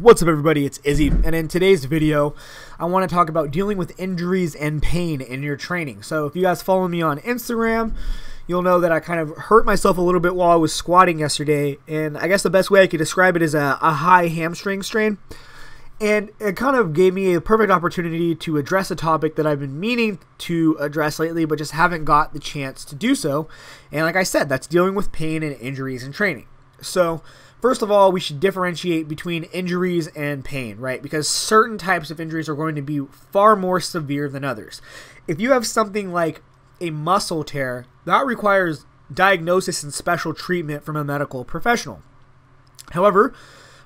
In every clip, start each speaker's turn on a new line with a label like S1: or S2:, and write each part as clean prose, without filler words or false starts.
S1: What's up everybody, it's Izzy, and in today's video I want to talk about dealing with injuries and pain in your training. So if you guys follow me on Instagram, you'll know that I kind of hurt myself a little bit while I was squatting yesterday, and I guess the best way I could describe it is a high hamstring strain. And it kind of gave me a perfect opportunity to address a topic that I've been meaning to address lately but just haven't got the chance to do so. And like I said, that's dealing with pain and injuries in training. So first of all, we should differentiate between injuries and pain, right? Because certain types of injuries are going to be far more severe than others. If you have something like a muscle tear, that requires diagnosis and special treatment from a medical professional. However,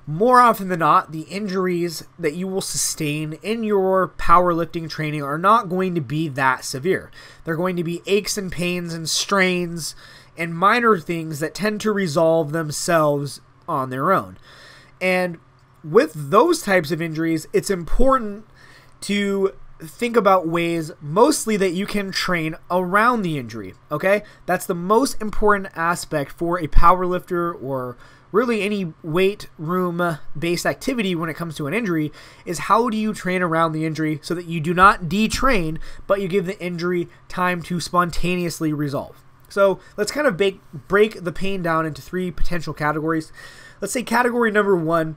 S1: more often than not, the injuries that you will sustain in your powerlifting training are not going to be that severe. They're going to be aches and pains and strains and minor things that tend to resolve themselves on their own. And with those types of injuries, it's important to think about ways mostly that you can train around the injury, okay? That's the most important aspect for a powerlifter or really any weight room based activity when it comes to an injury, is how do you train around the injury so that you do not detrain, but you give the injury time to spontaneously resolve. So let's kind of break the pain down into three potential categories. Let's say category number one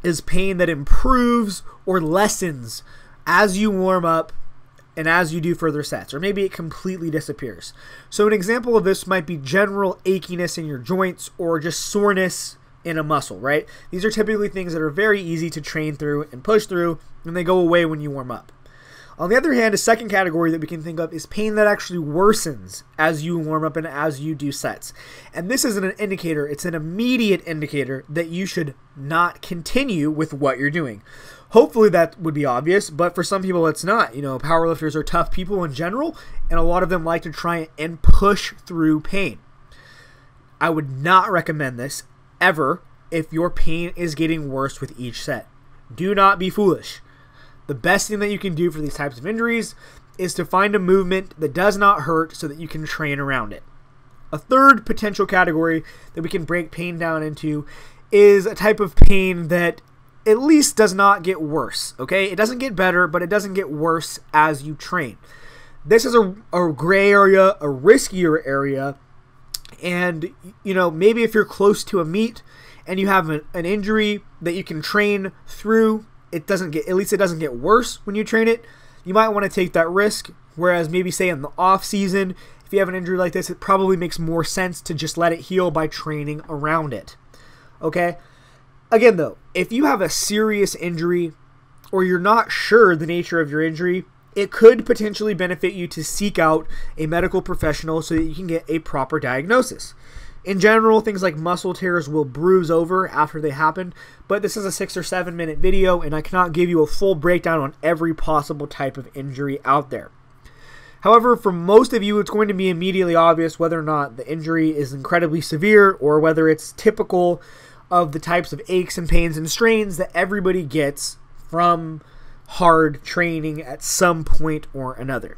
S1: is pain that improves or lessens as you warm up and as you do further sets, or maybe it completely disappears. So an example of this might be general achiness in your joints or just soreness in a muscle, right? These are typically things that are very easy to train through and push through, and they go away when you warm up. On the other hand, a second category that we can think of is pain that actually worsens as you warm up and as you do sets. And this isn't an indicator, it's an immediate indicator that you should not continue with what you're doing. Hopefully that would be obvious, but for some people it's not. You know, powerlifters are tough people in general, and a lot of them like to try and push through pain. I would not recommend this ever if your pain is getting worse with each set. Do not be foolish. The best thing that you can do for these types of injuries is to find a movement that does not hurt so that you can train around it. A third potential category that we can break pain down into is a type of pain that at least does not get worse, okay? It doesn't get better, but it doesn't get worse as you train. This is a gray area, a riskier area, and you know, maybe if you're close to a meet and you have an injury that you can train through, it doesn't get worse when you train it, you might want to take that risk. Whereas maybe say in the off season, if you have an injury like this, it probably makes more sense to just let it heal by training around it, okay? Again though, if you have a serious injury or you're not sure the nature of your injury, it could potentially benefit you to seek out a medical professional so that you can get a proper diagnosis. In general, things like muscle tears will bruise over after they happen, but this is a 6 or 7 minute video and I cannot give you a full breakdown on every possible type of injury out there. However, for most of you, it's going to be immediately obvious whether or not the injury is incredibly severe or whether it's typical of the types of aches and pains and strains that everybody gets from hard training at some point or another.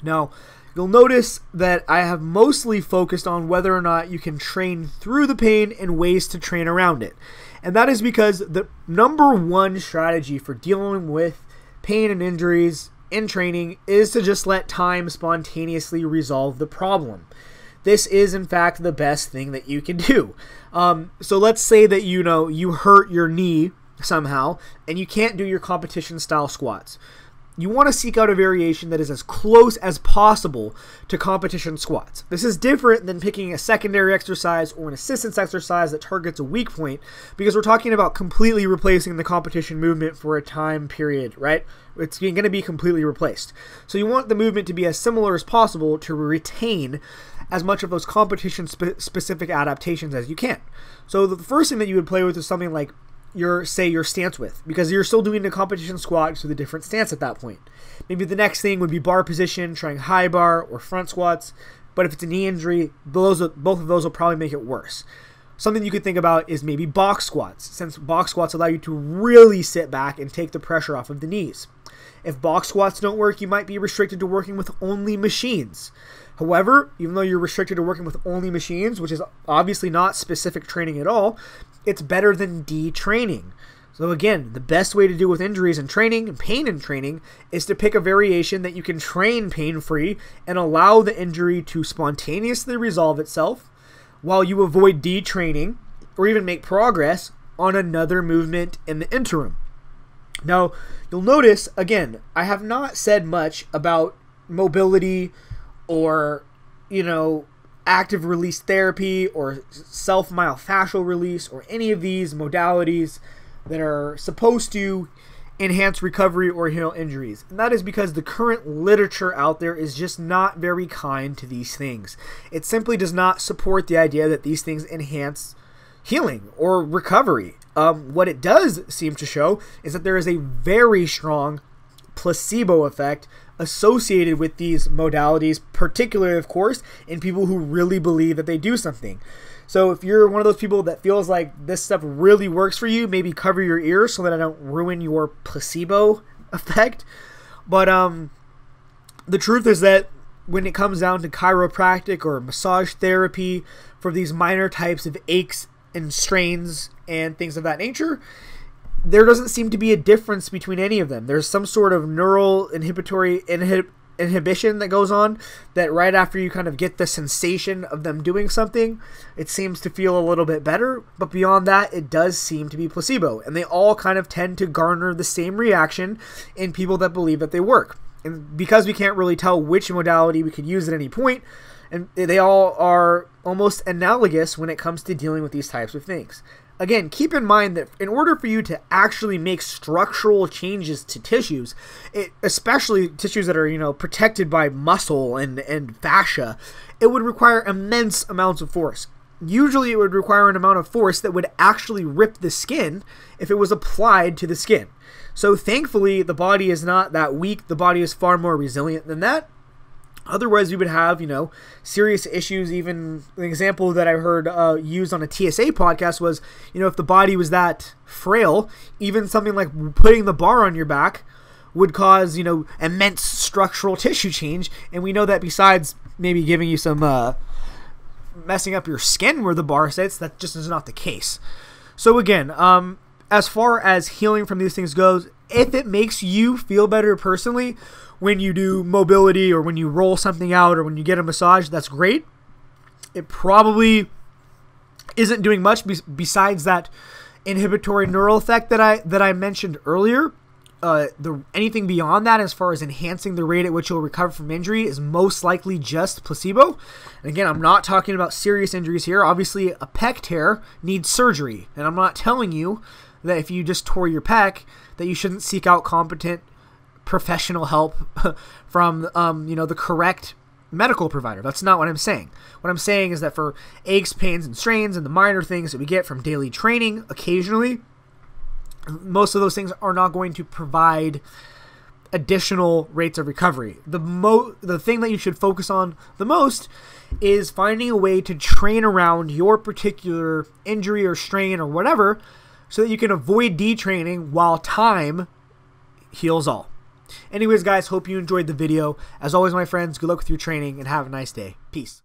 S1: Now, you'll notice that I have mostly focused on whether or not you can train through the pain and ways to train around it. And that is because the number one strategy for dealing with pain and injuries in training is to just let time spontaneously resolve the problem. This is, in fact, the best thing that you can do. So let's say that you hurt your knee somehow and you can't do your competition style squats. You want to seek out a variation that is as close as possible to competition squats. This is different than picking a secondary exercise or an assistance exercise that targets a weak point, because we're talking about completely replacing the competition movement for a time period, right? It's going to be completely replaced. So you want the movement to be as similar as possible to retain as much of those competition specific adaptations as you can. So the first thing that you would play with is something like your stance width, because you're still doing the competition squat with a different stance at that point. Maybe the next thing would be bar position, trying high bar or front squats, but if it's a knee injury, both of those will probably make it worse. Something you could think about is maybe box squats, since box squats allow you to really sit back and take the pressure off of the knees. If box squats don't work, you might be restricted to working with only machines. However, even though you're restricted to working with only machines, which is obviously not specific training at all, it's better than detraining. So again, the best way to deal with injuries and training and pain in training is to pick a variation that you can train pain-free and allow the injury to spontaneously resolve itself while you avoid detraining or even make progress on another movement in the interim. Now, you'll notice, again, I have not said much about mobility or, active release therapy or self-myofascial release or any of these modalities that are supposed to enhance recovery or heal injuries. And that is because the current literature out there is just not very kind to these things. It simply does not support the idea that these things enhance healing or recovery. What it does seem to show is that there is a very strong placebo effect associated with these modalities, particularly, of course, in people who really believe that they do something. So if you're one of those people that feels like this stuff really works for you, maybe cover your ears so that I don't ruin your placebo effect. But the truth is that when it comes down to chiropractic or massage therapy for these minor types of aches and strains and things of that nature, there doesn't seem to be a difference between any of them. There's some sort of neural inhibitory inhibition that goes on that right after you kind of get the sensation of them doing something, it seems to feel a little bit better. But beyond that, it does seem to be placebo. And they all kind of tend to garner the same reaction in people that believe that they work. And because we can't really tell which modality we could use at any point, and they all are almost analogous when it comes to dealing with these types of things. Again, keep in mind that in order for you to actually make structural changes to tissues, especially tissues that are, protected by muscle and fascia, it would require immense amounts of force. Usually it would require an amount of force that would actually rip the skin if it was applied to the skin. So thankfully, the body is not that weak. The body is far more resilient than that. Otherwise, we would have, serious issues. Even an example that I heard used on a TSA podcast was, if the body was that frail, even something like putting the bar on your back would cause, immense structural tissue change. And we know that besides maybe giving you some messing up your skin where the bar sits, that just is not the case. So again, as far as healing from these things goes, if it makes you feel better personally when you do mobility or when you roll something out or when you get a massage, that's great. It probably isn't doing much besides that inhibitory neural effect that I mentioned earlier. Anything beyond that, as far as enhancing the rate at which you'll recover from injury, is most likely just placebo. And again, I'm not talking about serious injuries here. Obviously, a pec tear needs surgery, and I'm not telling you that if you just tore your pec that you shouldn't seek out competent professional help from the correct medical provider. That's not what I'm saying. What I'm saying is that for aches, pains, and strains and the minor things that we get from daily training occasionally, most of those things are not going to provide additional rates of recovery. The thing that you should focus on the most is finding a way to train around your particular injury or strain or whatever so that you can avoid detraining while time heals all. Anyways, guys, hope you enjoyed the video. As always, my friends, good luck with your training and have a nice day. Peace.